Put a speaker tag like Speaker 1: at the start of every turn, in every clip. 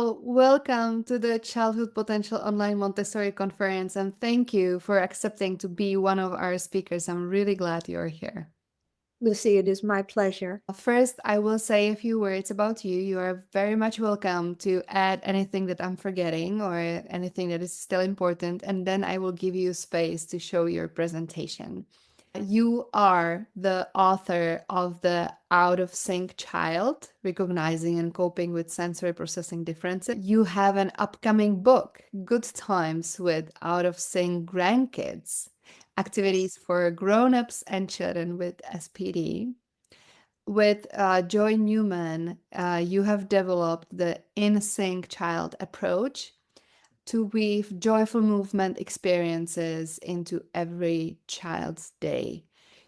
Speaker 1: Well, welcome to the Childhood Potential Online Montessori Conference, and thank you for accepting to be one of our speakers. I'm really glad you're here.
Speaker 2: Lucy, it is my pleasure.
Speaker 1: First, I will say a few words about you. You are very much welcome to add anything that I'm forgetting or anything that is still important, and then I will give you space to show your presentation. You are the author of the Out of Sync Child, Recognizing and Coping with Sensory Processing Differences. You have an upcoming book, Good Times with Out of Sync Grandkids, Activities for Grown-ups and Children with SPD. With Joy Newman, you have developed the In Sync Child approach to weave joyful movement experiences into every child's day.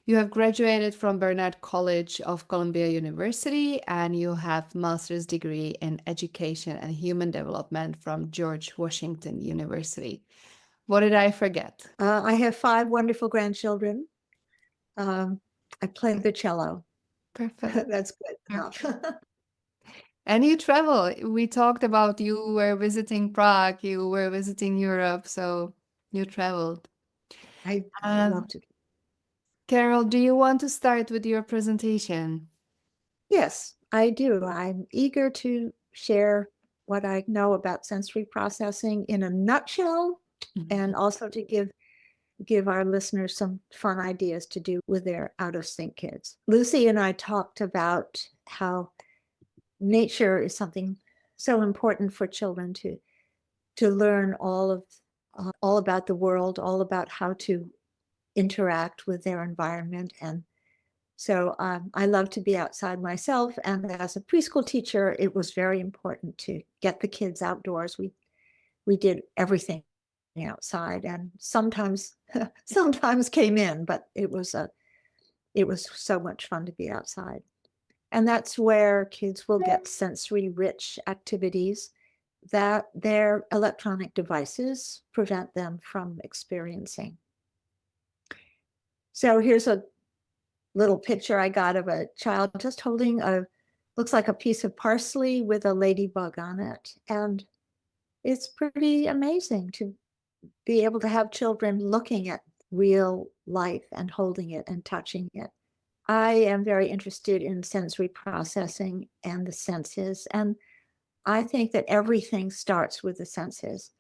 Speaker 1: You have graduated from Barnard College of Columbia University and you have master's degree in education and human development from George Washington University. What did I forget?
Speaker 2: I have 5 wonderful grandchildren. I play the cello.
Speaker 1: Perfect.
Speaker 2: That's good enough.
Speaker 1: And you travel. We talked about you were visiting Prague, you were visiting Europe, so you traveled.
Speaker 2: I
Speaker 1: Um,
Speaker 2: love to.
Speaker 1: Carol, do you want to start with your presentation?
Speaker 2: Yes, I do. I'm eager to share what I know about sensory processing in a nutshell, and also to give our listeners some fun ideas to do with their out of sync kids. Lucy and I talked about how nature is something so important for children to learn all about the world, all about how to interact with their environment. And so I love to be outside myself. And as a preschool teacher, it was very important to get the kids outdoors. We did everything outside, and sometimes came in, but it was so much fun to be outside. And that's where kids will get sensory rich activities that their electronic devices prevent them from experiencing. So here's a little picture I got of a child just holding looks like a piece of parsley with a ladybug on it. And it's pretty amazing to be able to have children looking at real life and holding it and touching it. I am very interested in sensory processing and the senses. And I think that everything starts with the senses.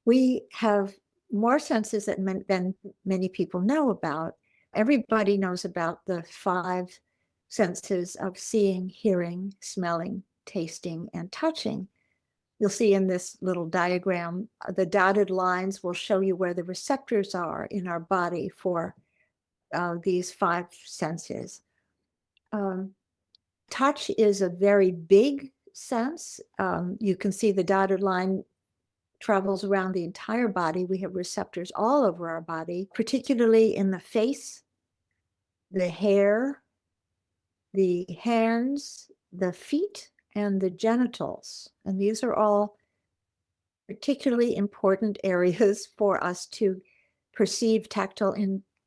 Speaker 2: We have more senses than many people know about. Everybody knows about the 5 senses of seeing, hearing, smelling, tasting, and touching. You'll see in this little diagram, the dotted lines will show you where the receptors are in our body for these 5 senses. Touch is a very big sense. You can see the dotted line travels around the entire body. We have receptors all over our body, particularly in the face, the hair, the hands, the feet, and the genitals. And these are all particularly important areas for us to perceive tactile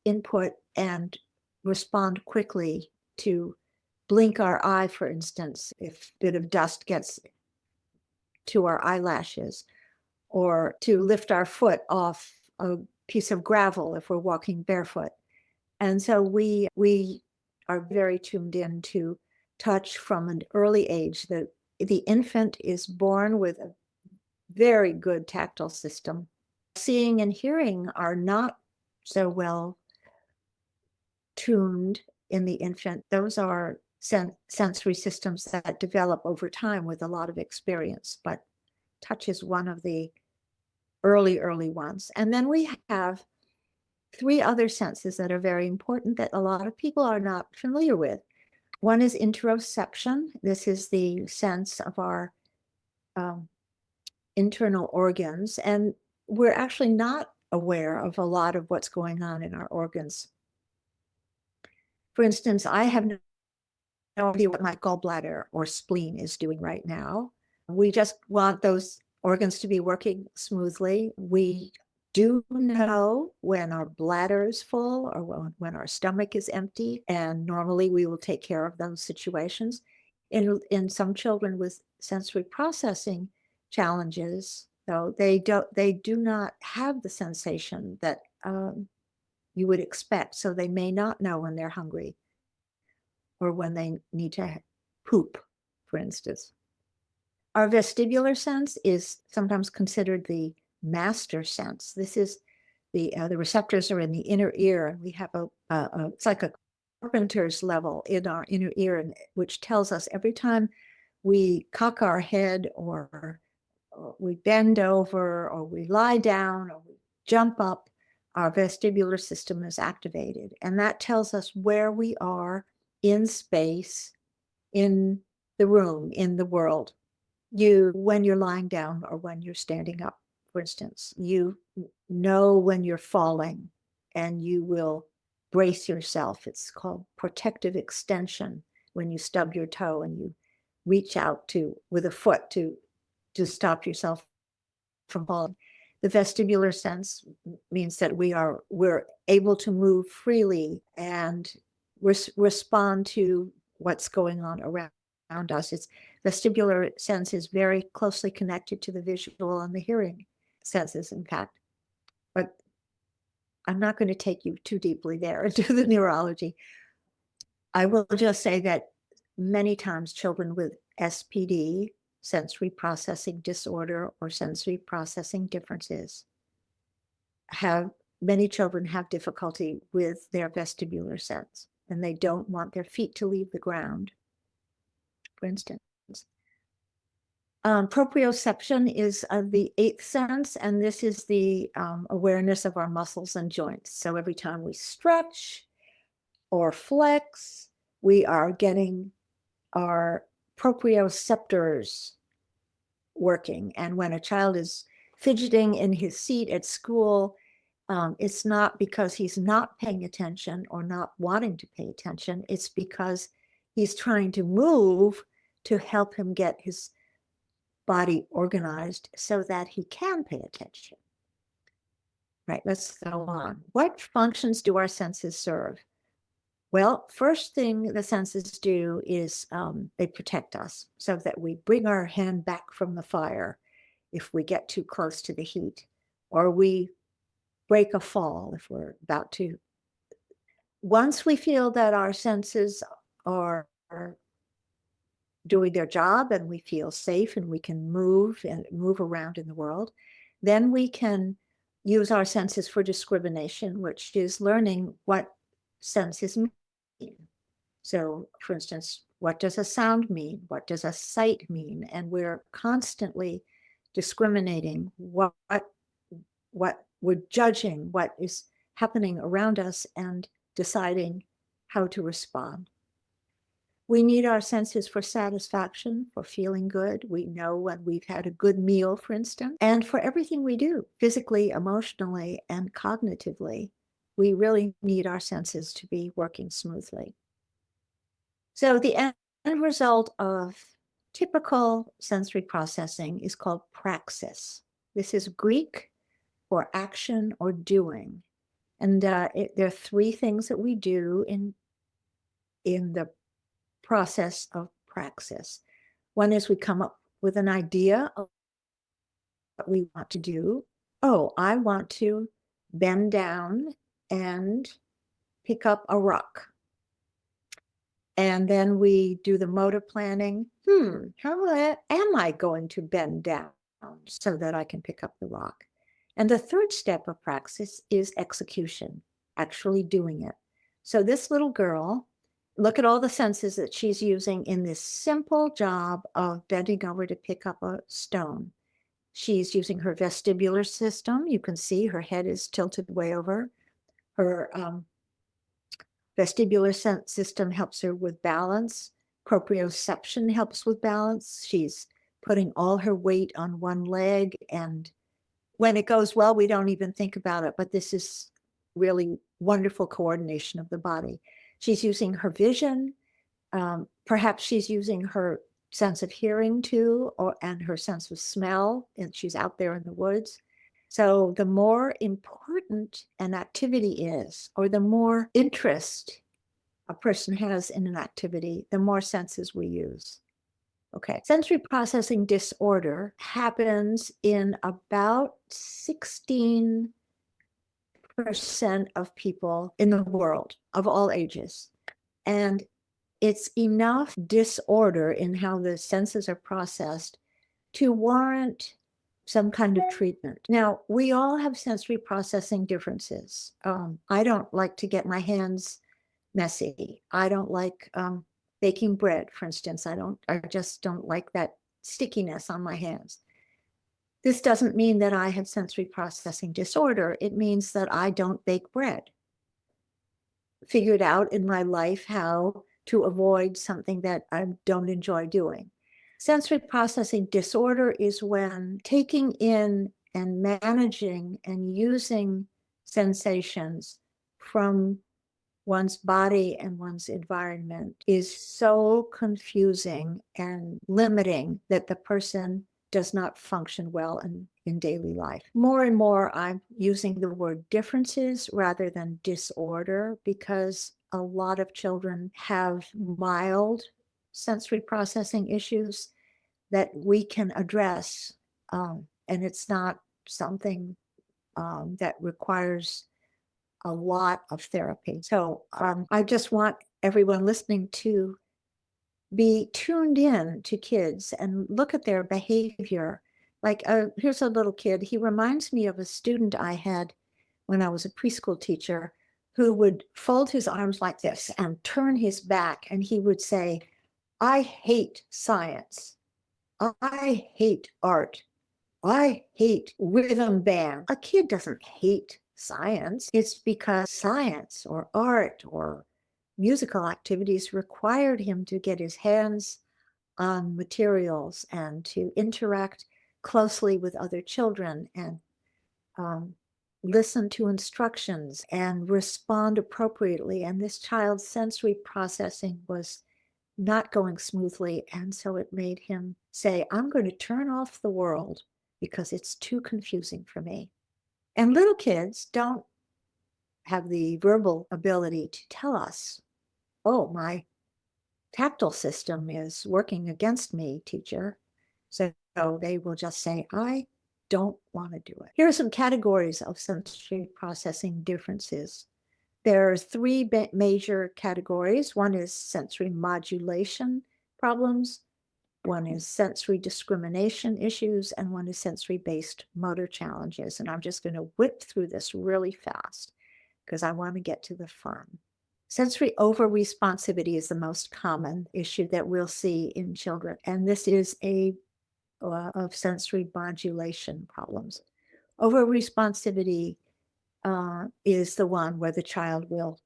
Speaker 2: input and respond quickly to blink our eye, for instance, if a bit of dust gets to our eyelashes, or to lift our foot off a piece of gravel if we're walking barefoot. And so we are very tuned in to touch from an early age. The infant is born with a very good tactile system. Seeing and hearing are not so well tuned in the infant. Those are sensory systems that develop over time with a lot of experience, but touch is one of the early ones. And then we have 3 other senses that are very important that a lot of people are not familiar with. One is interoception. This is the sense of our internal organs, and we're actually not aware of a lot of what's going on in our organs. For instance, I have no idea what my gallbladder or spleen is doing right now. We just want those organs to be working smoothly. We do know when our bladder is full or when our stomach is empty, and normally we will take care of those situations. In some children with sensory processing, challenges, though they do not have the sensation that you would expect. So they may not know when they're hungry or when they need to poop, for instance. Our vestibular sense is sometimes considered the master sense. This is the receptors are in the inner ear, and we have it's like a carpenter's level in our inner ear, and which tells us every time we cock our head or we bend over or we lie down or we jump up, our vestibular system is activated, and that tells us where we are in space, in the room, in the world. When you're lying down or when you're standing up, for instance, you know when you're falling and you will brace yourself. It's called protective extension, when you stub your toe and you reach out to with a foot to stop yourself from falling. The vestibular sense means that we're able to move freely and respond to what's going on around us. It's vestibular sense is very closely connected to the visual and the hearing senses, in fact. But I'm not going to take you too deeply there into the neurology. I will just say that many times children with SPD, sensory processing disorder, or sensory processing differences, have many children have difficulty with their vestibular sense, and they don't want their feet to leave the ground, for instance. Proprioception is the eighth sense, and this is the awareness of our muscles and joints. So every time we stretch or flex, we are getting our proprioceptors working. And when a child is fidgeting in his seat at school, it's not because he's not paying attention or not wanting to pay attention. It's because he's trying to move to help him get his body organized so that he can pay attention. Right, let's go on. What functions do our senses serve? Well, first thing the senses do is they protect us so that we bring our hand back from the fire if we get too close to the heat, or we break a fall if we're about to. Once we feel that our senses are doing their job and we feel safe and we can move and move around in the world, then we can use our senses for discrimination, which is learning what senses mean. So, for instance, what does a sound mean? What does a sight mean? And we're constantly discriminating what we're judging, what is happening around us, and deciding how to respond. We need our senses for satisfaction, for feeling good. We know when we've had a good meal, for instance, and for everything we do, physically, emotionally, and cognitively. We really need our senses to be working smoothly. So the end result of typical sensory processing is called praxis. This is Greek for action or doing. And there are three things that we do in the process of praxis. One is we come up with an idea of what we want to do. Oh, I want to bend down and pick up a rock. And then we do the motor planning. How am I going to bend down so that I can pick up the rock? And the third step of praxis is execution, actually doing it. So this little girl, look at all the senses that she's using in this simple job of bending over to pick up a stone. She's using her vestibular system. You can see her head is tilted way over. Her vestibular system helps her with balance. Proprioception helps with balance. She's putting all her weight on one leg, and when it goes well, we don't even think about it, but this is really wonderful coordination of the body. She's using her vision. Perhaps she's using her sense of hearing too, and her sense of smell, and she's out there in the woods. So the more important an activity is, or the more interest a person has in an activity, the more senses we use. Okay. Sensory processing disorder happens in about 16% of people in the world of all ages. And it's enough disorder in how the senses are processed to warrant some kind of treatment. Now, we all have sensory processing differences. I don't like to get my hands messy. I don't like baking bread, for instance. I just don't like that stickiness on my hands. This doesn't mean that I have sensory processing disorder. It means that I don't bake bread. Figured out in my life how to avoid something that I don't enjoy doing. Sensory processing disorder is when taking in and managing and using sensations from one's body and one's environment is so confusing and limiting that the person does not function well in daily life. More and more, I'm using the word differences rather than disorder because a lot of children have mild sensory processing issues that we can address. And it's not something that requires a lot of therapy. So I just want everyone listening to be tuned in to kids and look at their behavior. Like, here's a little kid. He reminds me of a student I had when I was a preschool teacher who would fold his arms like this and turn his back, and he would say, I hate science. I hate art. I hate rhythm band. A kid doesn't hate science. It's because science or art or musical activities required him to get his hands on materials and to interact closely with other children and um, listen to instructions and respond appropriately. And this child's sensory processing was not going smoothly. And so it made him say, I'm going to turn off the world because it's too confusing for me. And little kids don't have the verbal ability to tell us, oh, my tactile system is working against me, teacher. So they will just say, I don't want to do it. Here are some categories of sensory processing differences. There are three major categories. One is sensory modulation problems, one is sensory discrimination issues, and one is sensory-based motor challenges. And I'm just going to whip through this really fast because I want to get to the fun. Sensory over-responsivity is the most common issue that we'll see in children, and this is of sensory modulation problems. Over-responsivity is the one where the child will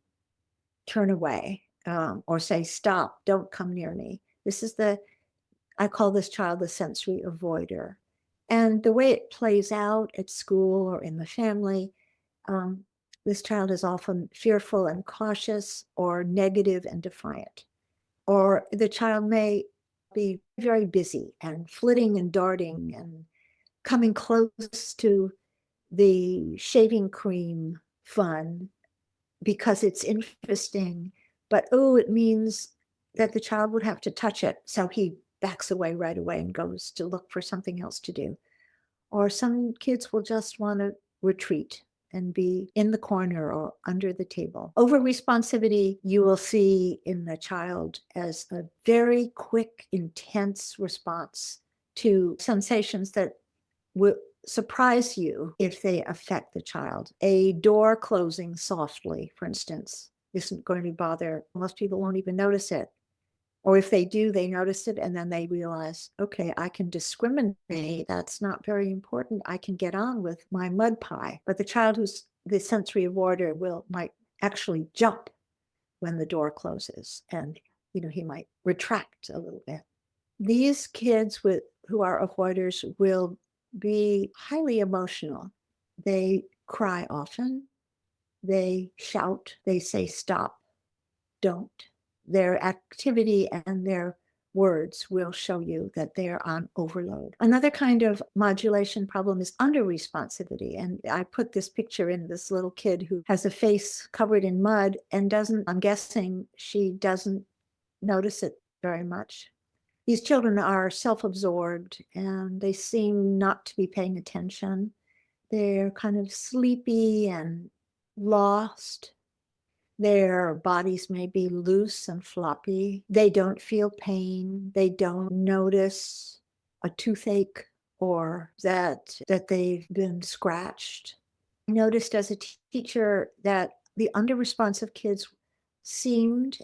Speaker 2: turn away or say, stop, don't come near me. I call this child the sensory avoider. And the way it plays out at school or in the family, this child is often fearful and cautious or negative and defiant. Or the child may be very busy and flitting and darting and coming close to the shaving cream fun because it's interesting, but it means that the child would have to touch it. So he backs away right away and goes to look for something else to do. Or some kids will just want to retreat and be in the corner or under the table. Over responsivity, you will see in the child as a very quick, intense response to sensations that will surprise you if they affect the child. A door closing softly, for instance, isn't going to bother. Most people won't even notice it. Or if they do, they notice it and then they realize, okay, I can discriminate. That's not very important. I can get on with my mud pie. But the child who's the sensory avoider might actually jump when the door closes, and he might retract a little bit. These kids who are avoiders will be highly emotional. They cry often. They shout. They say stop, don't. Their activity and their words will show you that they're on overload. Another kind of modulation problem is under responsivity. And I put this picture in this little kid who has a face covered in mud and I'm guessing she doesn't notice it very much. These children are self-absorbed and they seem not to be paying attention. They're kind of sleepy and lost. Their bodies may be loose and floppy. They don't feel pain. They don't notice a toothache or that they've been scratched. I noticed as a teacher that the under-responsive kids seemed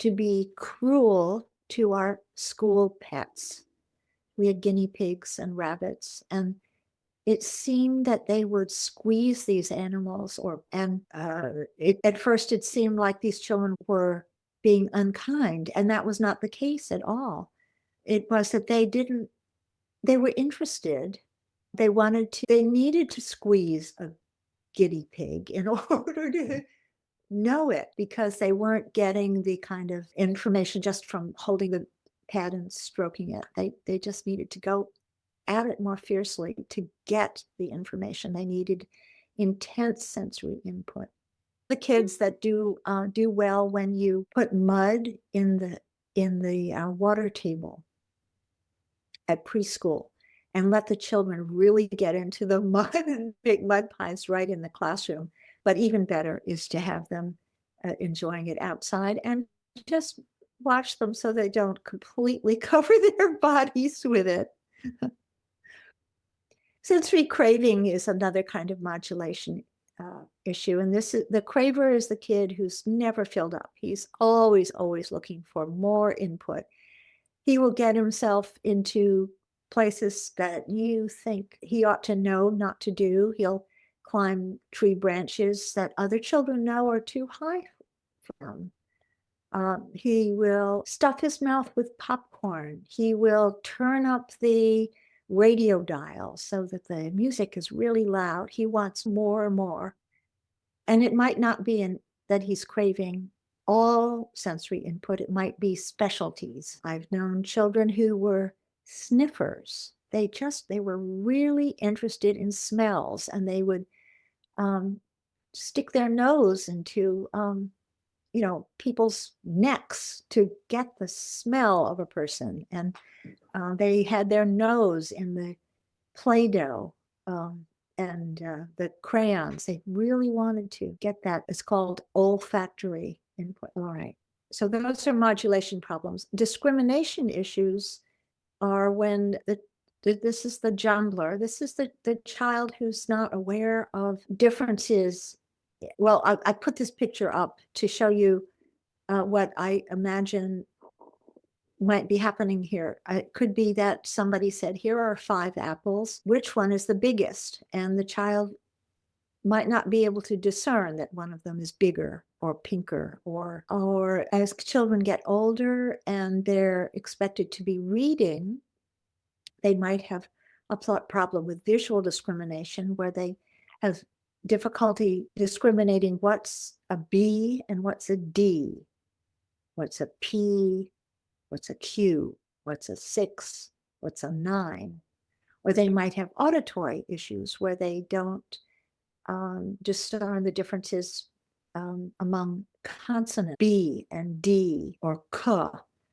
Speaker 2: to be cruel to our school pets. We had guinea pigs and rabbits, and it seemed that they would squeeze these animals at first it seemed like these children were being unkind, and that was not the case at all. It was that they were interested. They needed to squeeze a guinea pig in order to know it, because they weren't getting the kind of information just from holding the pet and stroking it. They just needed to go at it more fiercely to get the information. They needed intense sensory input. The kids that do well when you put mud in the water table at preschool and let the children really get into the mud and make mud pies right in the classroom. But even better is to have them enjoying it outside and just watch them so they don't completely cover their bodies with it. Sensory craving is another kind of modulation issue. And the craver is the kid who's never filled up. He's always, always looking for more input. He will get himself into places that you think he ought to know not to do. He'll climb tree branches that other children know are too high for him. He will stuff his mouth with popcorn. He will turn up the radio dial so that the music is really loud. He wants more and more. And it might not be that he's craving all sensory input. It might be specialties. I've known children who were sniffers. They were really interested in smells, and they would stick their nose into people's necks to get the smell of a person. And they had their nose in the Play-Doh and the crayons. They really wanted to get that. It's called olfactory input. All right. So those are modulation problems. Discrimination issues are when this is the jumbler. This is the child who's not aware of differences. Well, I put this picture up to show you what I imagine might be happening here. It could be that somebody said, here are 5 apples. Which one is the biggest? And the child might not be able to discern that one of them is bigger or pinker, or as children get older and they're expected to be reading, they might have a problem with visual discrimination, where they have difficulty discriminating what's a B and what's a D, what's a P, what's a Q, what's a 6, what's a 9. Or they might have auditory issues where they don't discern the differences among consonants B and D or K.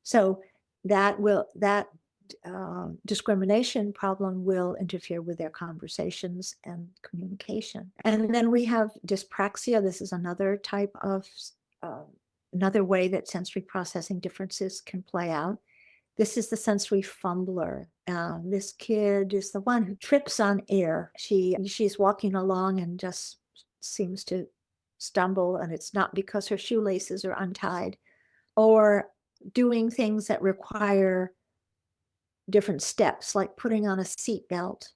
Speaker 2: So that discrimination problem will interfere with their conversations and communication. And then we have dyspraxia. This is another type of another way that sensory processing differences can play out. This is the sensory fumbler. This kid is the one who trips on air. She's walking along and just seems to stumble, and it's not because her shoelaces are untied, or doing things that require different steps, like putting on a seatbelt.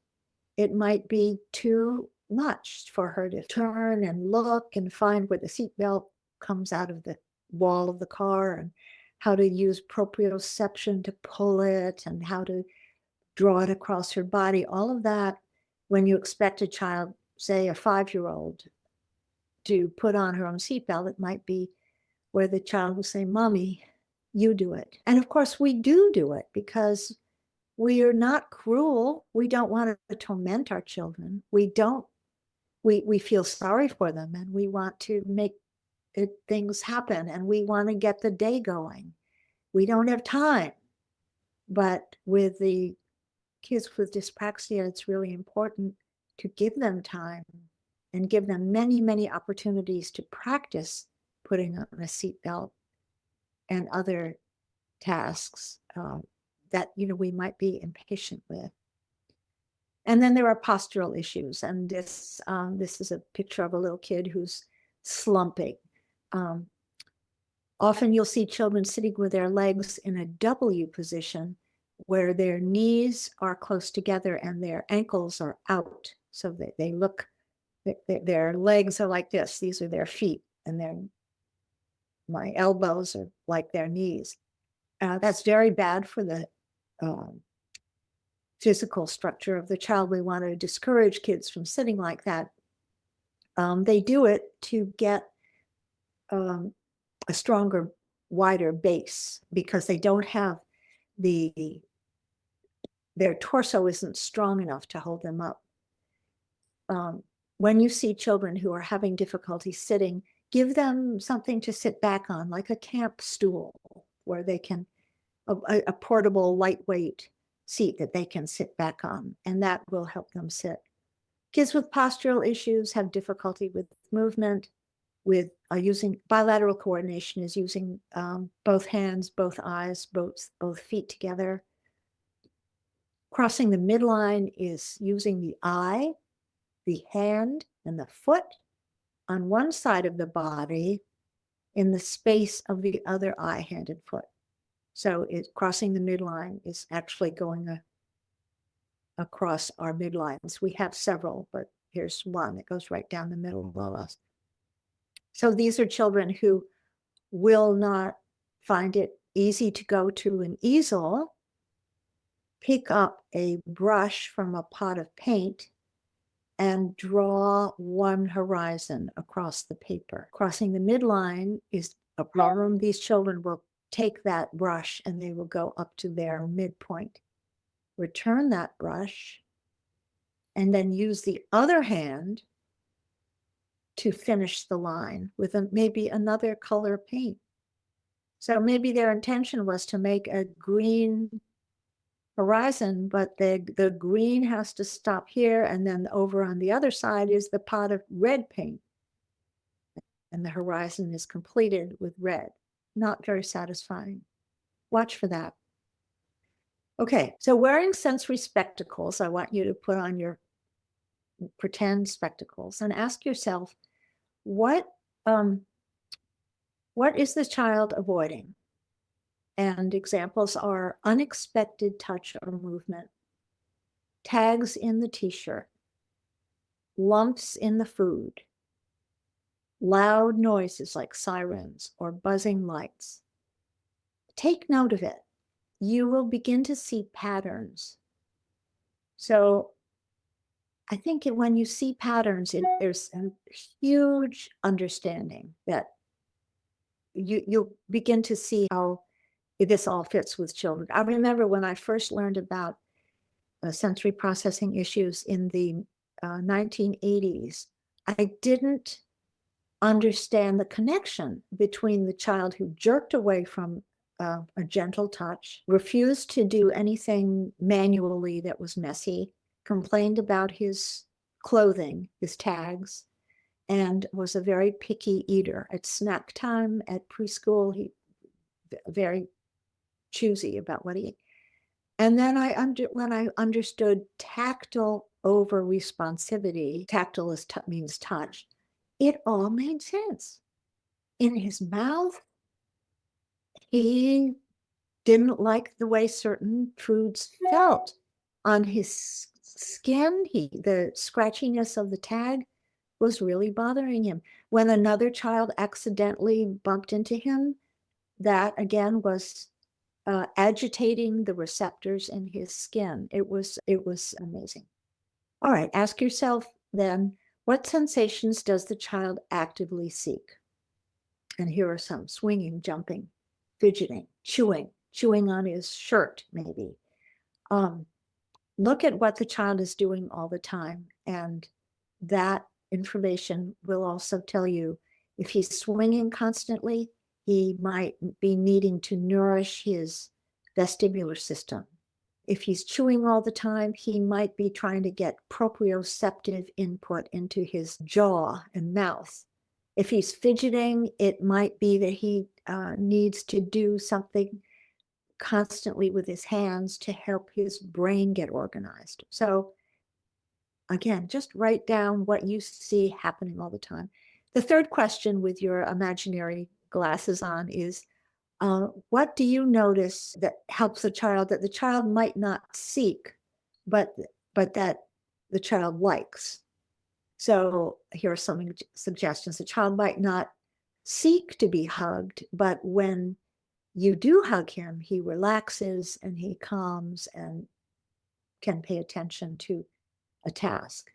Speaker 2: It might be too much for her to turn and look and find where the seatbelt comes out of the wall of the car, and how to use proprioception to pull it, and how to draw it across her body. All of that, when you expect a child, say a 5-year-old, to put on her own seatbelt, it might be where the child will say, Mommy, you do it. And of course, we do it because we are not cruel. We don't want to torment our children. We feel sorry for them, and we want to make things happen, and we want to get the day going. We don't have time But with the kids with dyspraxia, it's really important to give them time and give them many, many opportunities to practice putting on a seatbelt and other tasks that we might be impatient with. And then there are postural issues, and this is a picture of a little kid who's slumping. Often you'll see children sitting with their legs in a W position where their knees are close together and their ankles are out. So that they look, their legs are like this. These are their feet, and my elbows are like their knees. That's very bad for the physical structure of the child. We want to discourage kids from sitting like that. They do it to get a stronger, wider base because they don't have their torso isn't strong enough to hold them up. When you see children who are having difficulty sitting, give them something to sit back on, like a camp stool, where they can, a portable, lightweight seat that they can sit back on, and that will help them sit. Kids with postural issues have difficulty with movement, with using bilateral coordination is using both hands, both eyes, both feet together. Crossing the midline is using the eye, the hand, and the foot on one side of the body in the space of the other eye, hand, and foot. So crossing the midline is actually going across our midlines. We have several, but here's one that goes right down the middle of us. So these are children who will not find it easy to go to an easel, pick up a brush from a pot of paint, and draw one horizon across the paper. Crossing the midline is a problem. These children will take that brush and they will go up to their midpoint, return that brush, and then use the other hand to finish the line with maybe another color paint. So maybe their intention was to make a green horizon, but the green has to stop here, and then over on the other side is the pot of red paint. And the horizon is completed with red. Not very satisfying. Watch for that. Okay, so wearing sensory spectacles, I want you to put on your pretend spectacles and ask yourself, what is the child avoiding? And examples are unexpected touch or movement, tags in the t-shirt, lumps in the food, loud noises like sirens or buzzing lights. Take note of it. You will begin to see patterns. So I think when you see patterns, there's a huge understanding that you'll begin to see how this all fits with children. I remember when I first learned about sensory processing issues in the 1980s, I didn't understand the connection between the child who jerked away from a gentle touch, refused to do anything manually that was messy, complained about his clothing, his tags, and was a very picky eater. At snack time, at preschool, he very choosy about what he ate. And then when I understood tactile over responsivity, tactile means touch, it all made sense. In his mouth, he didn't like the way certain foods felt. On his skin, the scratchiness of the tag was really bothering him. When another child accidentally bumped into him, that again was agitating the receptors in his skin. It was amazing. All right, ask yourself then, what sensations does the child actively seek? And here are some: swinging, jumping, fidgeting, chewing on his shirt, maybe. Look at what the child is doing all the time, and that information will also tell you if he's swinging constantly, he might be needing to nourish his vestibular system. If he's chewing all the time, he might be trying to get proprioceptive input into his jaw and mouth. If he's fidgeting, it might be that he needs to do something constantly with his hands to help his brain get organized. So again, just write down what you see happening all the time. The third question with your imaginary glasses on is, what do you notice that helps the child that the child might not seek, but that the child likes? So here are some suggestions. The child might not seek to be hugged, but when you do hug him, he relaxes and he calms and can pay attention to a task.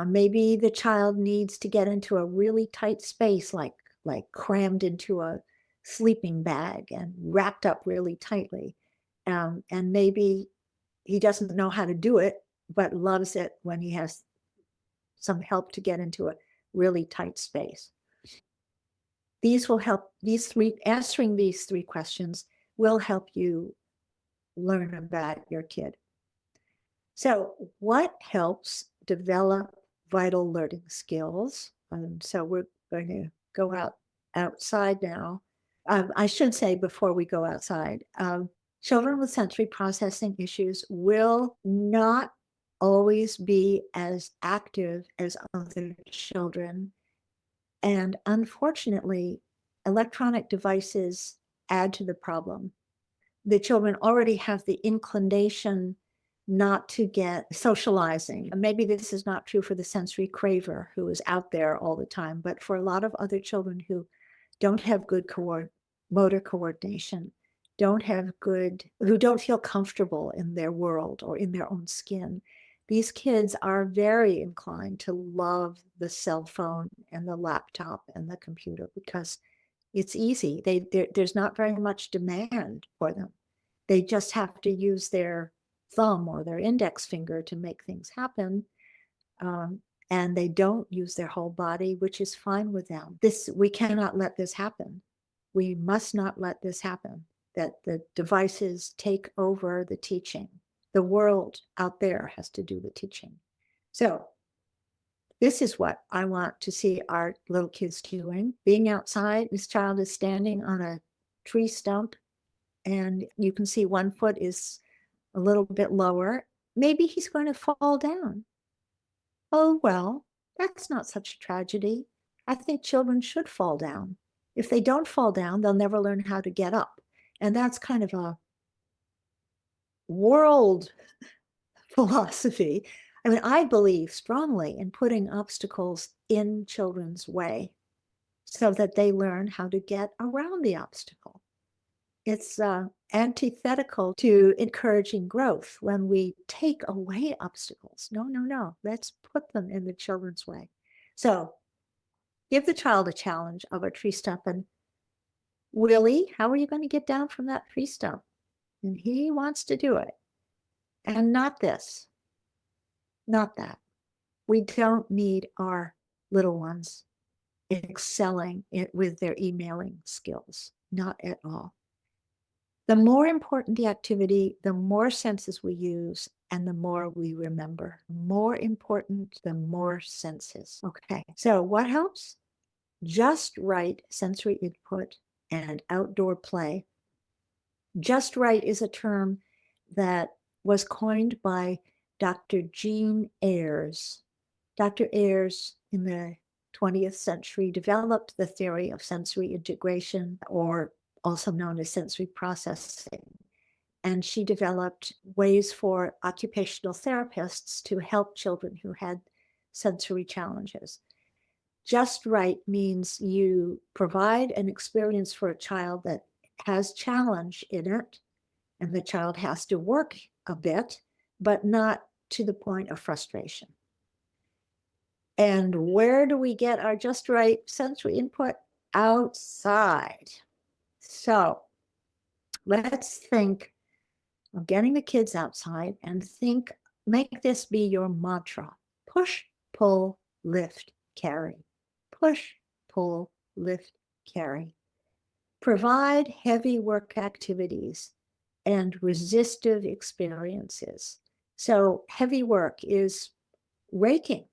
Speaker 2: Maybe the child needs to get into a really tight space, like crammed into a sleeping bag and wrapped up really tightly. And maybe he doesn't know how to do it, but loves it when he has some help to get into a really tight space. These will help, answering these three questions will help you learn about your kid. So what helps develop vital learning skills? So we're going to go outside now. I should say before we go outside, children with sensory processing issues will not always be as active as other children. And unfortunately, electronic devices add to the problem. The children already have the inclination not to get socializing. Maybe this is not true for the sensory craver who is out there all the time, but for a lot of other children who don't have good motor coordination, who don't feel comfortable in their world or in their own skin, these kids are very inclined to love the cell phone and the laptop and the computer because it's easy. There's not very much demand for them. They just have to use their thumb or their index finger to make things happen. And they don't use their whole body, which is fine with them. We cannot let this happen. We must not let this happen, that the devices take over the teaching. The world out there has to do the teaching. So this is what I want to see our little kids doing. Being outside, this child is standing on a tree stump, and you can see one foot is a little bit lower. Maybe he's going to fall down. Oh, well, that's not such a tragedy. I think children should fall down. If they don't fall down, they'll never learn how to get up. And that's kind of a world philosophy. I mean, I believe strongly in putting obstacles in children's way so that they learn how to get around the obstacle. It's antithetical to encouraging growth when we take away obstacles. No, no, no. Let's put them in the children's way. So give the child a challenge of a tree stump. And Willie, how are you going to get down from that tree stump? And he wants to do it. And not this, not that. We don't need our little ones excelling with their emailing skills. Not at all. The more important the activity, the more senses we use and the more we remember. More important, the more senses. Okay, so what helps? Just right sensory input and outdoor play. Just right is a term that was coined by Dr. Jean Ayres. Dr. Ayres in the 20th century developed the theory of sensory integration, or also known as sensory processing. And she developed ways for occupational therapists to help children who had sensory challenges. Just right means you provide an experience for a child that has challenge in it, and the child has to work a bit, but not to the point of frustration. And where do we get our just right sensory input? Outside. So let's think of getting the kids outside and make this be your mantra. Push, pull, lift, carry. Push, pull, lift, carry. Provide heavy work activities and resistive experiences. So heavy work is raking.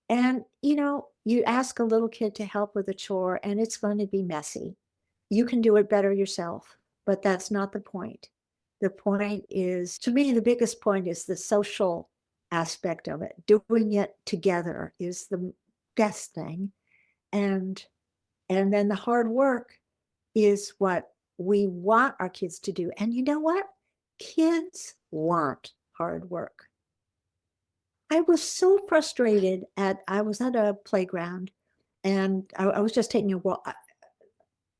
Speaker 2: And, you ask a little kid to help with a chore and it's going to be messy. You can do it better yourself, but that's not the point. The point is, to me, the biggest point is the social aspect of it. Doing it together is the best thing. And then the hard work is what we want our kids to do. And you know what? Kids want hard work. I was so frustrated I was at a playground and I was just taking a walk.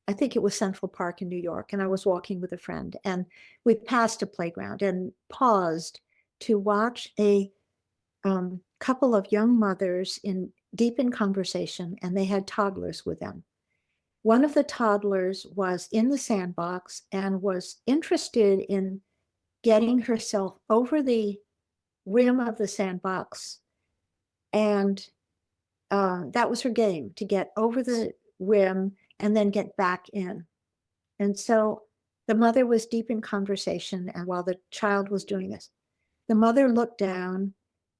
Speaker 2: I think it was Central Park in New York, and I was walking with a friend, and we passed a playground and paused to watch a couple of young mothers deep in conversation, and they had toddlers with them. One of the toddlers was in the sandbox and was interested in getting herself over the rim of the sandbox, and that was her game, to get over the rim and then get back in. And so the mother was deep in conversation, and while the child was doing this, the mother looked down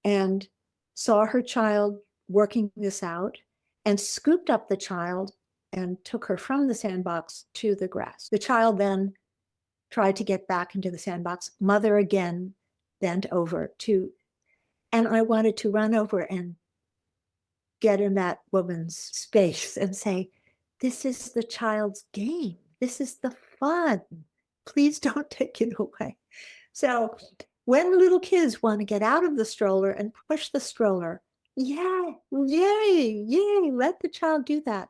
Speaker 2: and saw her child working this out and scooped up the child and took her from the sandbox to the grass. The child then tried to get back into the sandbox. Mother again bent over and I wanted to run over and get in that woman's space and say, this is the child's game. This is the fun. Please don't take it away. So when little kids want to get out of the stroller and push the stroller, yeah, yay, yay, let the child do that.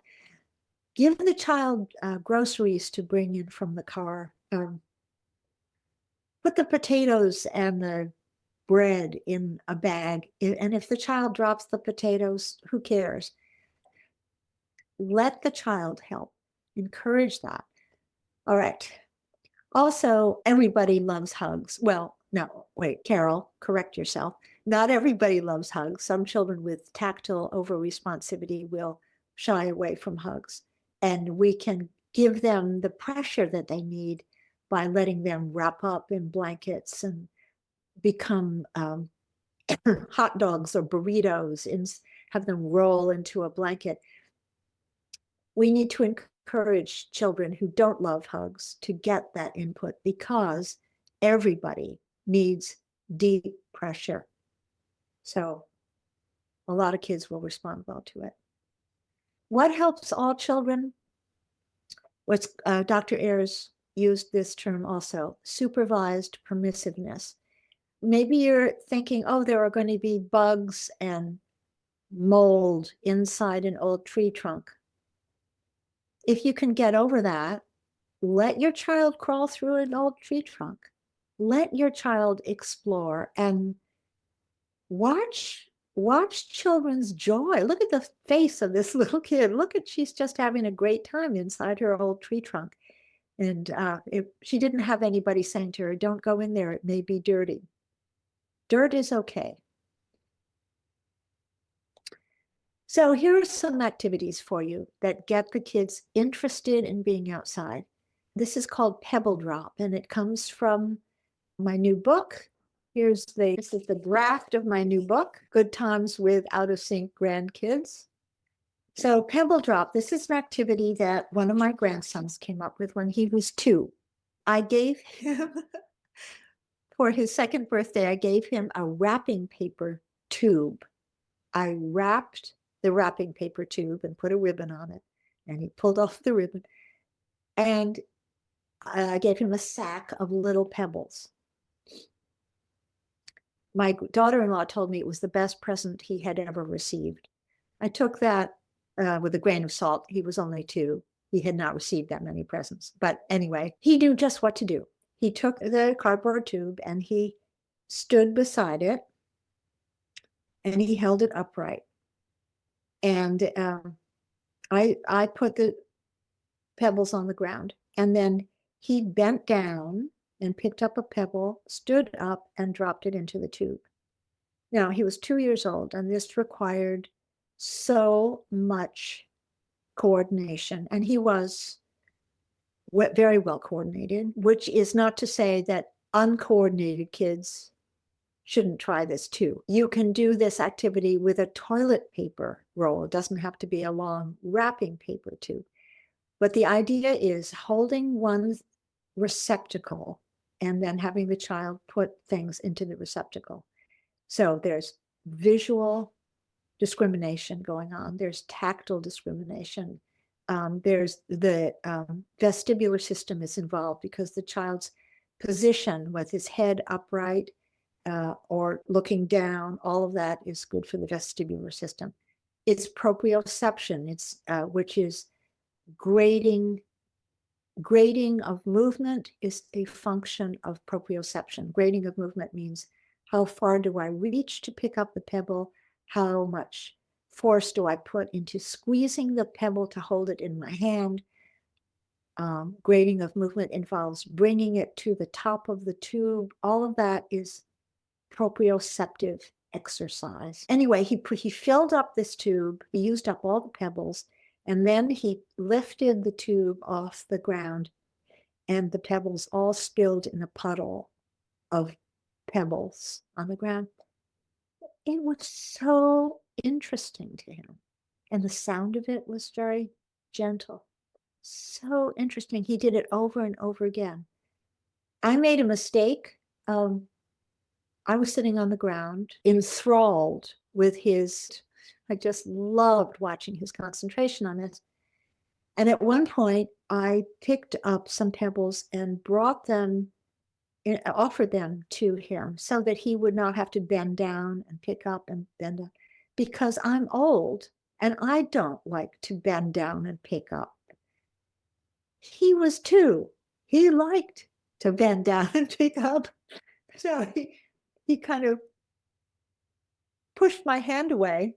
Speaker 2: Give the child groceries to bring in from the car. Put the potatoes and the bread in a bag. And if the child drops the potatoes, who cares? Let the child help. Encourage that. All right. Also, everybody loves hugs. Well, no, wait, Carol, correct yourself. Not everybody loves hugs. Some children with tactile over-responsivity will shy away from hugs. And we can give them the pressure that they need by letting them wrap up in blankets and become hot dogs or burritos and have them roll into a blanket. We need to encourage children who don't love hugs to get that input, because everybody needs deep pressure. So a lot of kids will respond well to it. What helps all children? Dr. Ayers used this term also, supervised permissiveness. Maybe you're thinking, oh, there are going to be bugs and mold inside an old tree trunk. If you can get over that, let your child crawl through an old tree trunk. Let your child explore and watch children's joy. Look at the face of this little kid. She's just having a great time inside her old tree trunk. And if she didn't have anybody saying to her, don't go in there, it may be dirty. Dirt is okay. So here are some activities for you that get the kids interested in being outside. This is called Pebble Drop, and it comes from my new book. This is the draft of my new book, Good Times with Out of Sync Grandkids. So Pebble Drop, this is an activity that one of my grandsons came up with when he was 2. I gave him, for his second birthday, I gave him a wrapping paper tube. I wrapped the wrapping paper tube and put a ribbon on it, and he pulled off the ribbon, and I gave him a sack of little pebbles. My daughter-in-law told me it was the best present he had ever received. I took that with a grain of salt. He was only 2. He had not received that many presents. But anyway, he knew just what to do. He took the cardboard tube and he stood beside it and he held it upright. And I put the pebbles on the ground, and then he bent down and picked up a pebble, stood up, and dropped it into the tube. Now, he was 2 years old, and this required so much coordination. And he was very well coordinated, which is not to say that uncoordinated kids shouldn't try this too. You can do this activity with a toilet paper roll. It doesn't have to be a long wrapping paper tube. But the idea is holding one receptacle and then having the child put things into the receptacle. So there's visual discrimination going on, there's tactile discrimination, there's the vestibular system is involved because the child's position with his head upright or looking down, all of that is good for the vestibular system. It's proprioception, which is grading of movement is a function of proprioception. Grading of movement means how far do I reach to pick up the pebble? How much force do I put into squeezing the pebble to hold it in my hand? Grading of movement involves bringing it to the top of the tube. All of that is proprioceptive exercise. Anyway, he filled up this tube, he used up all the pebbles, and then he lifted the tube off the ground, and the pebbles all spilled in a puddle of pebbles on the ground. It was so interesting to him. And the sound of it was very gentle. So interesting. He did it over and over again. I made a mistake. I was sitting on the ground, enthralled with I just loved watching his concentration on it. And at one point, I picked up some pebbles and brought them, offered them to him so that he would not have to bend down and pick up and bend up, because I'm old and I don't like to bend down and pick up. He was too. He liked to bend down and pick up. So he kind of pushed my hand away.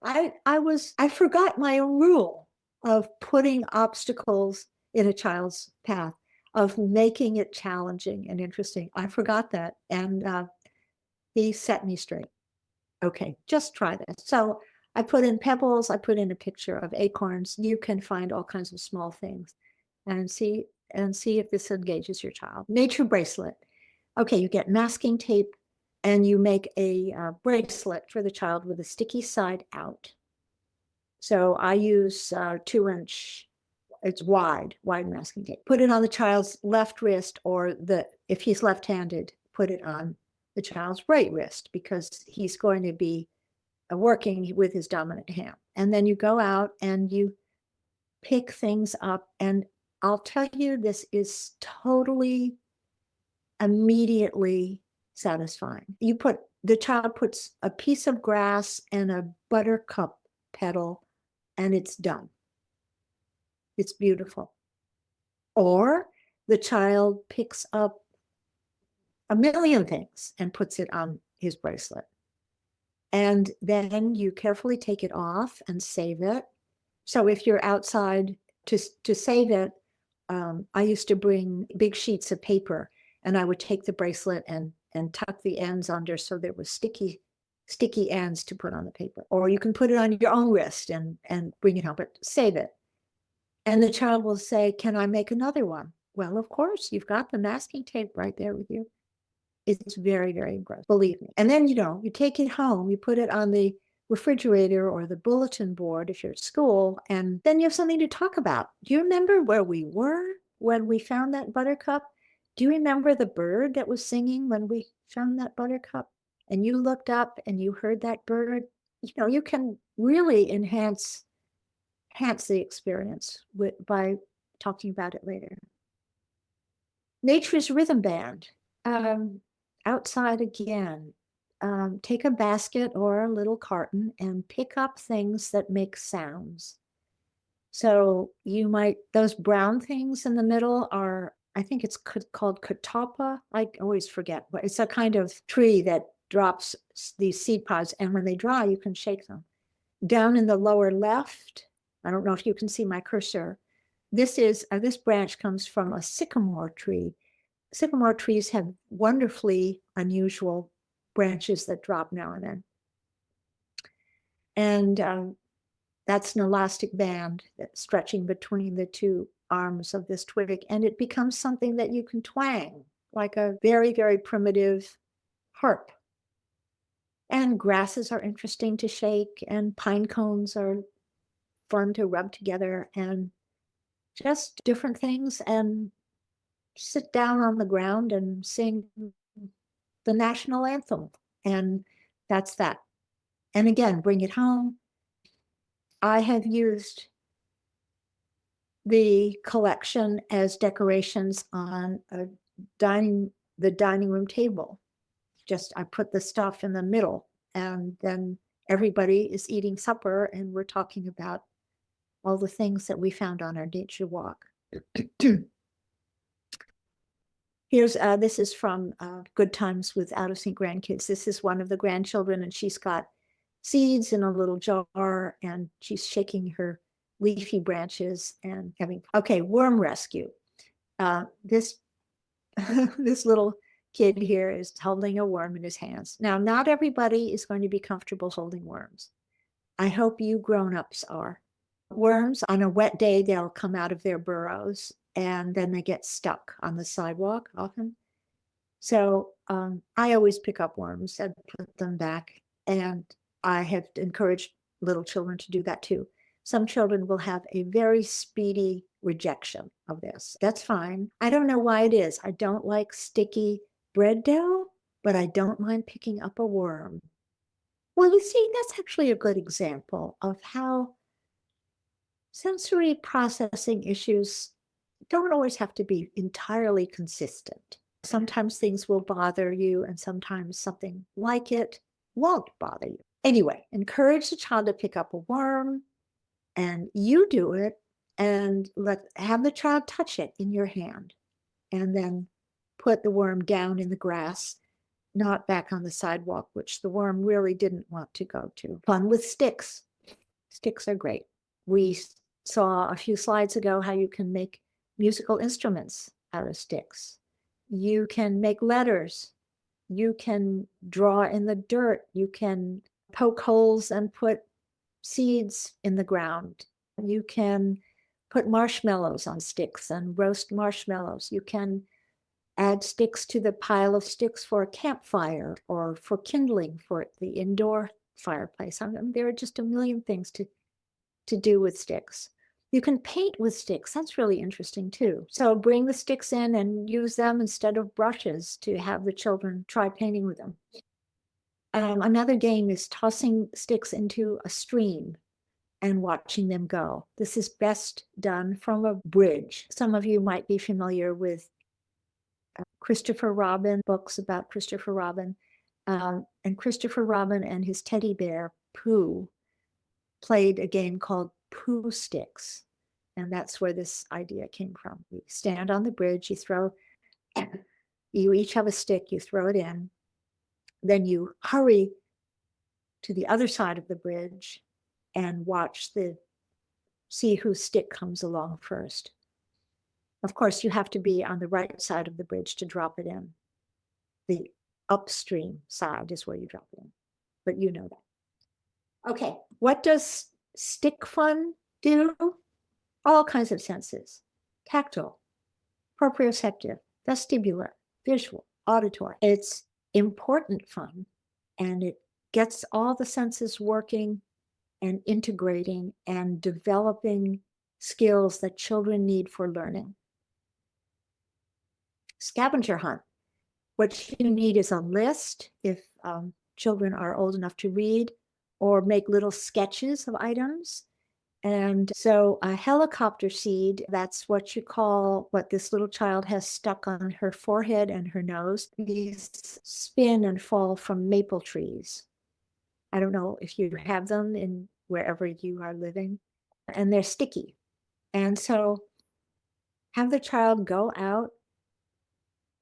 Speaker 2: I forgot my own rule of putting obstacles in a child's path, of making it challenging and interesting. I forgot that, and he set me straight. Okay, just try this. So I put in pebbles, I put in a picture of acorns. You can find all kinds of small things and see if this engages your child. Nature bracelet. Okay, you get masking tape and you make a bracelet for the child with a sticky side out. So I use 2-inch, it's wide masking tape. Put it on the child's left wrist, or if he's left-handed, put it on the child's right wrist, because he's going to be working with his dominant hand. And then you go out and you pick things up. And I'll tell you, this is totally immediately satisfying. The child puts a piece of grass and a buttercup petal, and it's done. It's beautiful. Or the child picks up a million things and puts it on his bracelet. And then you carefully take it off and save it. So if you're outside to save it, I used to bring big sheets of paper, and I would take the bracelet and tuck the ends under so there was sticky ends to put on the paper. Or you can put it on your own wrist and bring it home, but save it. And the child will say, can I make another one? Well, of course, you've got the masking tape right there with you. It's very, very impressive, believe me. And then, you take it home, you put it on the refrigerator or the bulletin board if you're at school, and then you have something to talk about. Do you remember where we were when we found that buttercup? Do you remember the bird that was singing when we found that buttercup? And you looked up and you heard that bird? You can really enhance the experience by talking about it later. Nature's Rhythm Band. Outside again. Take a basket or a little carton and pick up things that make sounds. So those brown things in the middle are, I think it's called catawba. I always forget, but it's a kind of tree that drops these seed pods, and when they dry, you can shake them. Down in the lower left, I don't know if you can see my cursor. This branch comes from a sycamore tree. Sycamore trees have wonderfully unusual branches that drop now and then. And that's an elastic band that's stretching between the two arms of this twig, and it becomes something that you can twang, like a very, very primitive harp. And grasses are interesting to shake, and pine cones are fun to rub together, and just different things. And sit down on the ground and sing the national anthem. And that's that. And again, bring it home. I have used the collection as decorations on the dining room table. Just I put the stuff in the middle, and then everybody is eating supper, and we're talking about all the things that we found on our nature walk. Here's this is from Good Times with Out of Sync Grandkids. This is one of the grandchildren, and she's got seeds in a little jar, and she's shaking her leafy branches and having, okay, worm rescue. This this little kid here is holding a worm in his hands. Now, not everybody is going to be comfortable holding worms. I hope you grown-ups are. Worms, on a wet day, they'll come out of their burrows, and then they get stuck on the sidewalk often. So I always pick up worms and put them back, and I have encouraged little children to do that too. Some children will have a very speedy rejection of this. That's fine. I don't know why it is. I don't like sticky bread dough, but I don't mind picking up a worm. Well, you see, that's actually a good example of how sensory processing issues don't always have to be entirely consistent. Sometimes things will bother you, and sometimes something like it won't bother you. Anyway, encourage the child to pick up a worm, and you do it, and have the child touch it in your hand, and then put the worm down in the grass, not back on the sidewalk, which the worm really didn't want to go to. Fun with sticks. Sticks are great. We saw a few slides ago how you can make musical instruments out of sticks. You can make letters. You can draw in the dirt. You can poke holes and put seeds in the ground. You can put marshmallows on sticks and roast marshmallows. You can add sticks to the pile of sticks for a campfire or for kindling for the indoor fireplace. I mean, there are just a million things to do with sticks. You can paint with sticks. That's really interesting too. So bring the sticks in and use them instead of brushes to have the children try painting with them. Another game is tossing sticks into a stream and watching them go. This is best done from a bridge. Some of you might be familiar with Christopher Robin, books about Christopher Robin. And Christopher Robin and his teddy bear, Pooh, played a game called Pooh Sticks. And that's where this idea came from. You stand on the bridge, you each have a stick, you throw it in, then you hurry to the other side of the bridge and see whose stick comes along first. Of course, you have to be on the right side of the bridge to drop it in. The upstream side is where you drop it in, but you know that. Okay, what does stick fun do? All kinds of senses: tactile, proprioceptive, vestibular, visual, auditory. It's important fun, and it gets all the senses working and integrating and developing skills that children need for learning. Scavenger hunt. What you need is a list if children are old enough to read, or make little sketches of items. And so a helicopter seed, that's what you call what this little child has stuck on her forehead and her nose. These spin and fall from maple trees. I don't know if you have them in wherever you are living, and they're sticky. And so have the child go out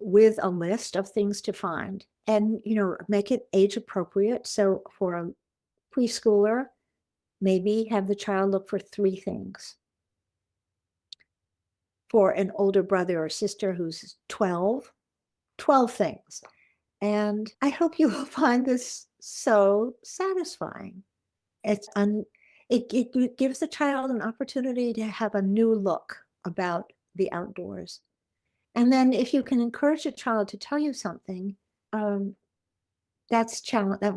Speaker 2: with a list of things to find, and make it age appropriate. So for a preschooler, maybe have the child look for 3 things. For an older brother or sister who's 12 things. And I hope you will find this so satisfying. It gives the child an opportunity to have a new look about the outdoors. And then if you can encourage a child to tell you something, that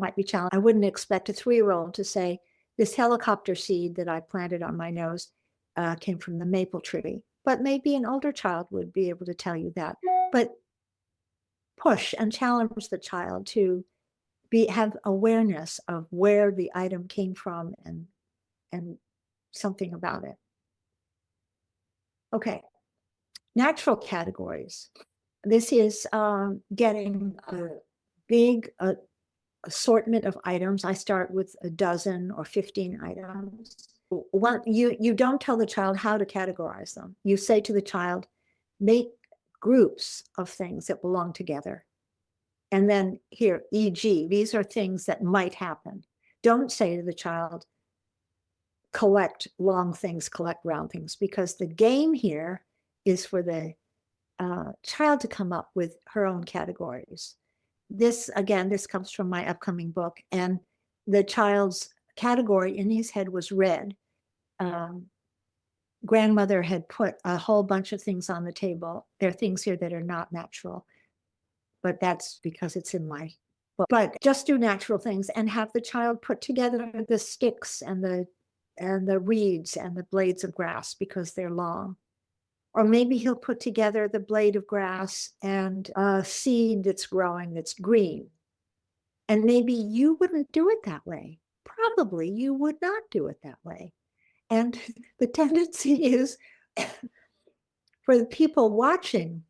Speaker 2: might be challenging. I wouldn't expect a 3-year-old to say, this helicopter seed that I planted on my nose came from the maple tree. But maybe an older child would be able to tell you that. But push and challenge the child to have awareness of where the item came from and something about it. Okay, natural categories. This is getting a big assortment of items. I start with a dozen or 15 items. You don't tell the child how to categorize them. You say to the child, make groups of things that belong together. And then here, e.g., these are things that might happen. Don't say to the child, collect long things, collect round things, because the game here is for the child to come up with her own categories. This comes from my upcoming book, and the child's category in his head was red. Grandmother had put a whole bunch of things on the table. There are things here that are not natural, but that's because it's in my book. But just do natural things and have the child put together the sticks and the reeds and the blades of grass because they're long. Or maybe he'll put together the blade of grass and a seed that's growing that's green. And maybe you wouldn't do it that way. Probably you would not do it that way. And the tendency is for the people watching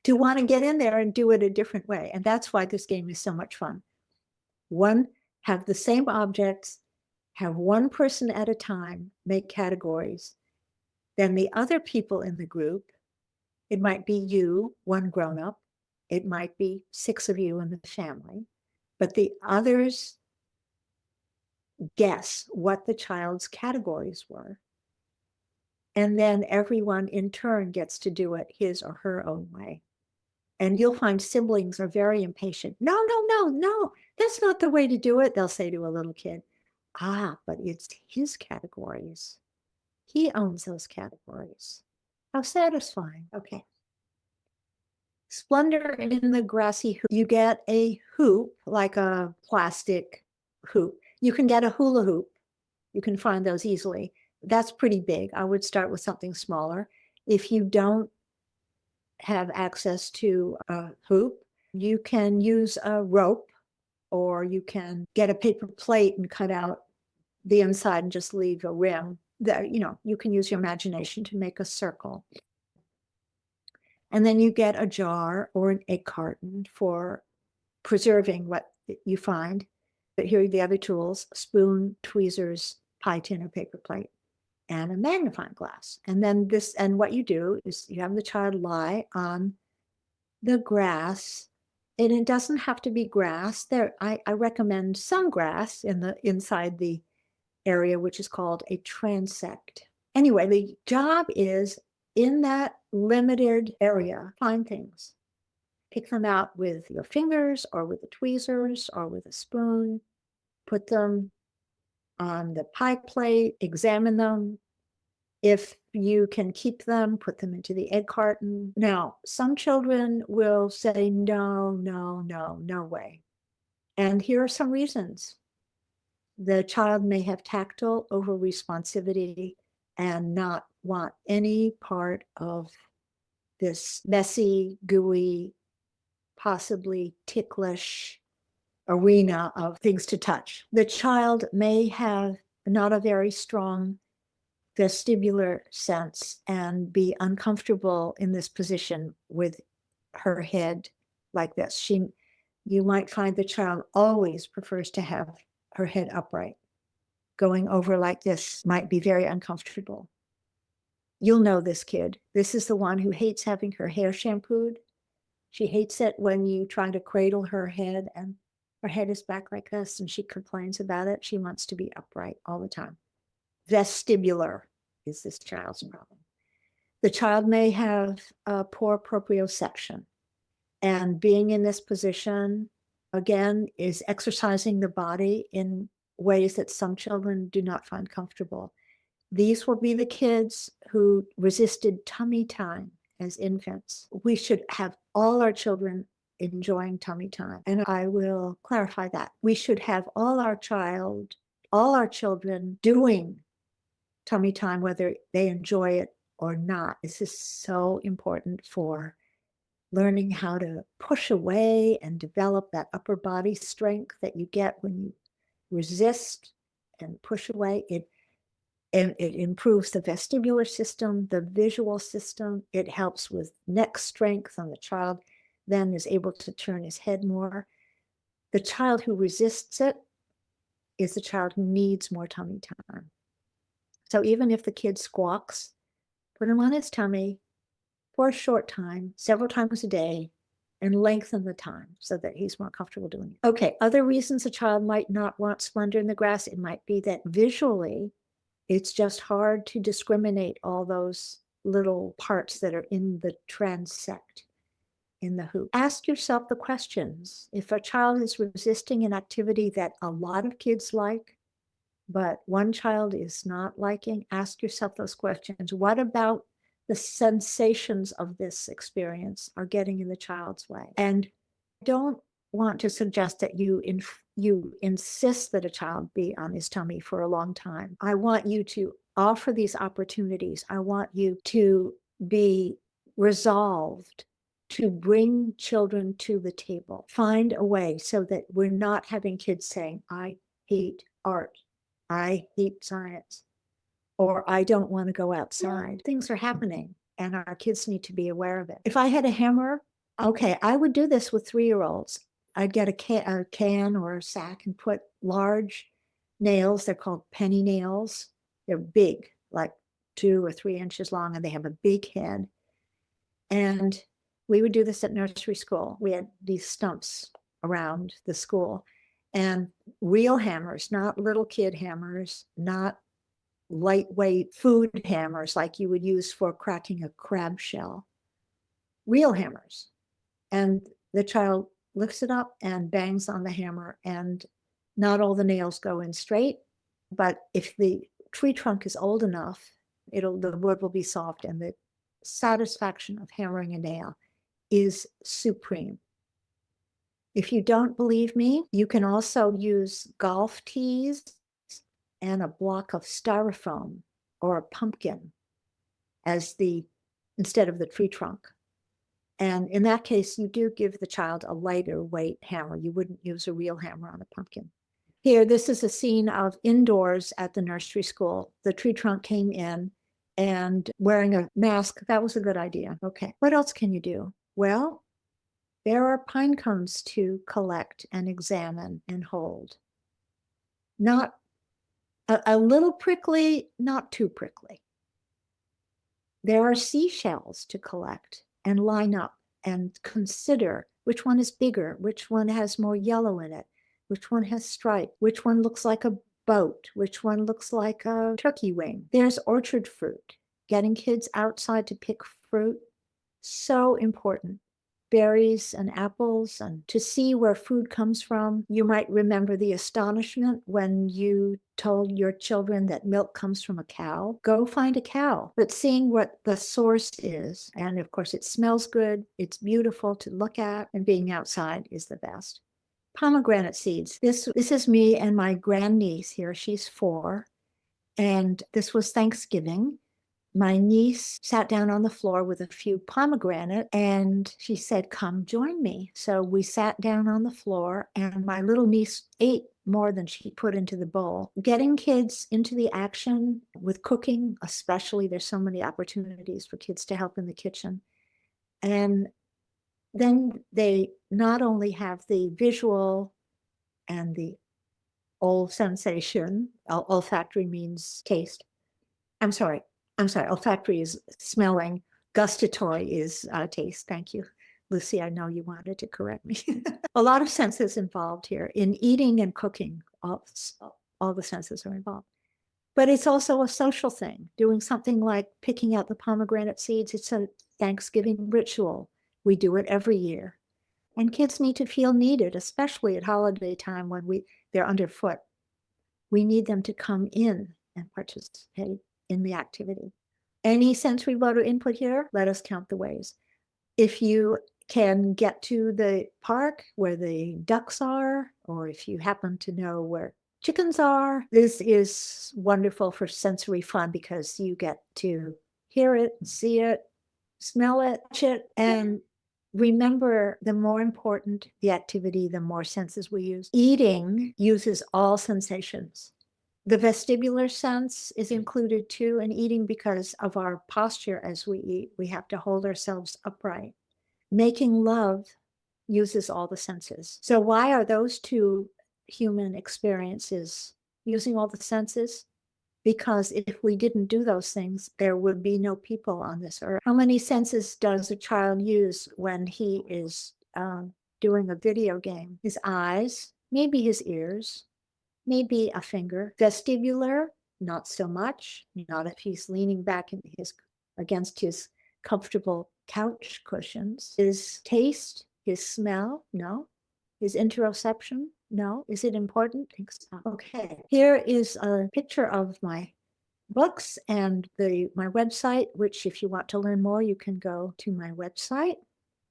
Speaker 2: to want to get in there and do it a different way. And that's why this game is so much fun. Have the same objects, have one person at a time make categories. Then the other people in the group, it might be you, one grown-up, it might be 6 of you in the family, but the others guess what the child's categories were. And then everyone in turn gets to do it his or her own way. And you'll find siblings are very impatient. No, that's not the way to do it, they'll say to a little kid. But it's his categories. He owns those categories. How satisfying. Okay. Splendor in the grassy hoop. You get a hoop, like a plastic hoop. You can get a hula hoop. You can find those easily. That's pretty big. I would start with something smaller. If you don't have access to a hoop, you can use a rope, or you can get a paper plate and cut out the inside and just leave a rim. You can use your imagination to make a circle. And then you get a jar or an egg carton for preserving what you find. But here are the other tools: spoon, tweezers, pie tin or paper plate, and a magnifying glass. And then what you do is you have the child lie on the grass, and it doesn't have to be grass. I recommend some grass inside the area, which is called a transect. Anyway, the job is, in that limited area, find things. Pick them out with your fingers or with the tweezers or with a spoon. Put them on the pie plate, examine them. If you can keep them, put them into the egg carton. Now, some children will say, no way. And here are some reasons. The child may have tactile over-responsivity and not want any part of this messy, gooey, possibly ticklish arena of things to touch. The child may have not a very strong vestibular sense and be uncomfortable in this position with her head like this. You might find the child always prefers to have her head upright. Going over like this might be very uncomfortable. You'll know this kid. This is the one who hates having her hair shampooed. She hates it when you try to cradle her head and her head is back like this and she complains about it. She wants to be upright all the time. Vestibular is this child's problem. The child may have a poor proprioception, and being in this position, again, is exercising the body in ways that some children do not find comfortable. These will be the kids who resisted tummy time as infants. We should have all our children enjoying tummy time. And I will clarify that. We should have all our children doing tummy time, whether they enjoy it or not. This is so important for learning how to push away and develop that upper body strength that you get when you resist and push away. It improves the vestibular system, the visual system. It helps with neck strength, and the child then is able to turn his head more. The child who resists it is the child who needs more tummy time. So even if the kid squawks, put him on his tummy for a short time, several times a day, and lengthen the time so that he's more comfortable doing it. Okay, other reasons a child might not want splendor in the grass, it might be that visually, it's just hard to discriminate all those little parts that are in the transect in the hoop. Ask yourself the questions. If a child is resisting an activity that a lot of kids like, but one child is not liking, ask yourself those questions. What about the sensations of this experience are getting in the child's way? And I don't want to suggest that you insist that a child be on his tummy for a long time. I want you to offer these opportunities. I want you to be resolved to bring children to the table. Find a way so that we're not having kids saying, I hate art, I hate science, or I don't want to go outside. Things are happening and our kids need to be aware of it. If I had a hammer, okay, I would do this with 3-year-olds. I'd get a can or a sack and put large nails. They're called penny nails. They're big, like 2 or 3 inches long, and they have a big head. And we would do this at nursery school. We had these stumps around the school, and real hammers, not little kid hammers, not lightweight food hammers like you would use for cracking a crab shell. Real hammers. And the child lifts it up and bangs on the hammer, and not all the nails go in straight, but if the tree trunk is old enough, the wood will be soft, and the satisfaction of hammering a nail is supreme. If you don't believe me, you can also use golf tees and a block of styrofoam or a pumpkin as instead of the tree trunk. And in that case, you do give the child a lighter weight hammer. You wouldn't use a real hammer on a pumpkin. Here, this is a scene of indoors at the nursery school. The tree trunk came in, and wearing a mask, that was a good idea. Okay, what else can you do? Well, there are pine cones to collect and examine and hold. Not a little prickly, not too prickly. There are seashells to collect and line up and consider which one is bigger, which one has more yellow in it, which one has stripe, which one looks like a boat, which one looks like a turkey wing. There's orchard fruit. Getting kids outside to pick fruit, so important. Berries and apples, and to see where food comes from. You might remember the astonishment when you told your children that milk comes from a cow. Go find a cow, but seeing what the source is. And of course, it smells good, it's beautiful to look at, and being outside is the best. Pomegranate seeds. This is me and my grandniece here. She's 4. And this was Thanksgiving. My niece sat down on the floor with a few pomegranate, and she said, come join me. So we sat down on the floor, and my little niece ate more than she put into the bowl. Getting kids into the action with cooking, especially, there's so many opportunities for kids to help in the kitchen. And then they not only have the visual and the sensation, olfactory means taste. I'm sorry, olfactory is smelling, gustatory is taste. Thank you, Lucy. I know you wanted to correct me. A lot of senses involved here. In eating and cooking, all the senses are involved. But it's also a social thing, doing something like picking out the pomegranate seeds. It's a Thanksgiving ritual. We do it every year. And kids need to feel needed, especially at holiday time when they're underfoot. We need them to come in and participate. in the activity. Any sensory motor input here, let us count the ways. If you can get to the park where the ducks are, or if you happen to know where chickens are, this is wonderful for sensory fun because you get to hear it, see it, smell it, touch it, and remember, the more important the activity, the more senses we use. Eating uses all sensations. The vestibular sense is included too in eating because of our posture as we eat. We have to hold ourselves upright. Making love uses all the senses. So why are those two human experiences using all the senses? Because if we didn't do those things, there would be no people on this earth. How many senses does a child use when he is doing a video game? His eyes, maybe his ears, maybe a finger. Vestibular, not so much, not if he's leaning back in against his comfortable couch cushions. His taste, his smell, no. His interoception, no. Is it important? I think so. Okay, here is a picture of my books and my website, which if you want to learn more, you can go to my website.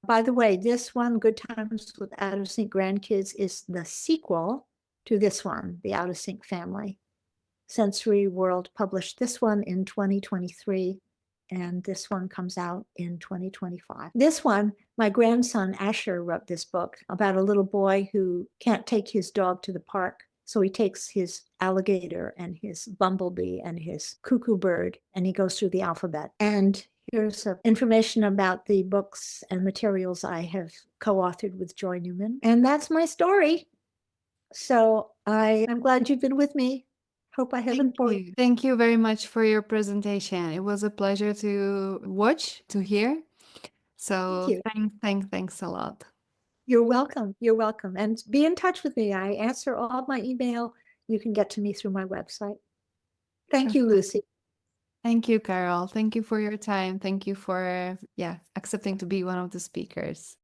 Speaker 2: By the way, this one, Good Times with Out of Sync Grandkids, is the sequel to this one, The Out of Sync Family. Sensory World published this one in 2023, and this one comes out in 2025. This one, my grandson Asher wrote this book about a little boy who can't take his dog to the park. So he takes his alligator and his bumblebee and his cuckoo bird, and he goes through the alphabet. And here's information about the books and materials I have co-authored with Joy Newman. And that's my story. So I'm glad you've been with me. Hope I haven't bored you.
Speaker 1: Thank you very much for your presentation. It was a pleasure to watch, to hear.
Speaker 2: Thank
Speaker 1: So
Speaker 2: you.
Speaker 1: thanks a lot.
Speaker 2: You're welcome. You're welcome. And be in touch with me. I answer all my email. You can get to me through my website. Thank you, Lucy.
Speaker 1: Thank you, Carol. Thank you for your time. Thank you for accepting to be one of the speakers.